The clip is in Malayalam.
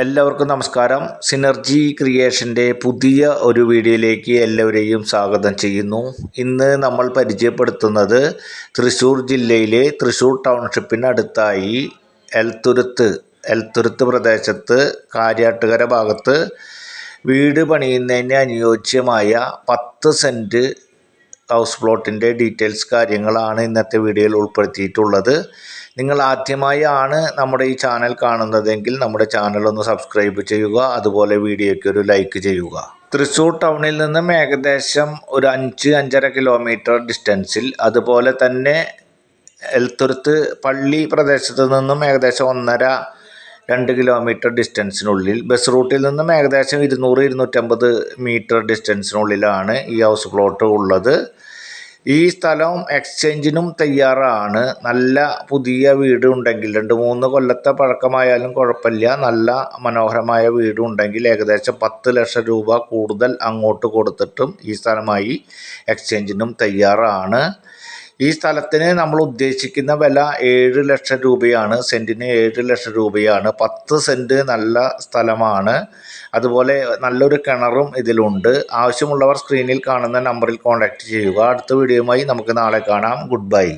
എല്ലാവർക്കും നമസ്കാരം. സിനർജി ക്രിയേഷൻ്റെ പുതിയ ഒരു വീഡിയോയിലേക്ക് എല്ലാവരെയും സ്വാഗതം ചെയ്യുന്നു. ഇന്ന് നമ്മൾ പരിചയപ്പെടുത്തുന്നത് തൃശ്ശൂർ ജില്ലയിലെ തൃശ്ശൂർ ടൗൺഷിപ്പിനടുത്തായി എൽത്തുരുത്ത് പ്രദേശത്ത് കാര്യാട്ടുകര ഭാഗത്ത് വീട് പണിയുന്നതിന് അനുയോജ്യമായ 10 സെൻറ്റ് ഹൗസ് പ്ലോട്ടിൻ്റെ ഡീറ്റെയിൽസ് കാര്യങ്ങളാണ് ഇന്നത്തെ വീഡിയോയിൽ ഉൾപ്പെടുത്തിയിട്ടുള്ളത്. നിങ്ങൾ ആദ്യമായാണ് നമ്മുടെ ഈ ചാനൽ കാണുന്നതെങ്കിൽ നമ്മുടെ ചാനൽ ഒന്ന് സബ്സ്ക്രൈബ് ചെയ്യുക, അതുപോലെ വീഡിയോയ്ക്ക് ഒരു ലൈക്ക് ചെയ്യുക. തൃശ്ശൂർ ടൗണിൽ നിന്നും ഏകദേശം ഒരു 5-5.5 കിലോമീറ്റർ ഡിസ്റ്റൻസിൽ, അതുപോലെ തന്നെ എൽത്തുരുത്ത് പള്ളി പ്രദേശത്ത് നിന്നും ഏകദേശം 1.5-2 കിലോമീറ്റർ ഡിസ്റ്റൻസിനുള്ളിൽ, ബസ് റൂട്ടിൽ നിന്നും ഏകദേശം 200-250 മീറ്റർ ഡിസ്റ്റൻസിനുള്ളിലാണ് ഈ ഹൗസ് പ്ലോട്ട് ഉള്ളത്. ഈ സ്ഥലം എക്സ്ചേഞ്ചിനും തയ്യാറാണ്. നല്ല പുതിയ വീട് ഉണ്ടെങ്കിൽ 2-3 കൊല്ലത്തെ പഴക്കമായാലും കുഴപ്പമില്ല. നല്ല മനോഹരമായ വീട് ഉണ്ടെങ്കിൽ ഏകദേശം 10 ലക്ഷം രൂപ കൂടുതൽ അങ്ങോട്ട് കൊടുത്തിട്ടും ഈ സ്ഥലമായി എക്സ്ചേഞ്ചിനും തയ്യാറാണ്. ഈ സ്ഥലത്തിന് നമ്മൾ ഉദ്ദേശിക്കുന്ന വില 7 ലക്ഷം രൂപയാണ്. സെൻറ്റിന് 7 ലക്ഷം രൂപയാണ്. 10 സെൻറ്റ് നല്ല സ്ഥലമാണ്. അതുപോലെ നല്ലൊരു കിണറും ഇതിലുണ്ട്. ആവശ്യമുള്ളവർ സ്ക്രീനിൽ കാണുന്ന നമ്പറിൽ കോൺടാക്റ്റ് ചെയ്യുക. അടുത്ത വീഡിയോയുമായി നമുക്ക് നാളെ കാണാം. Good bye.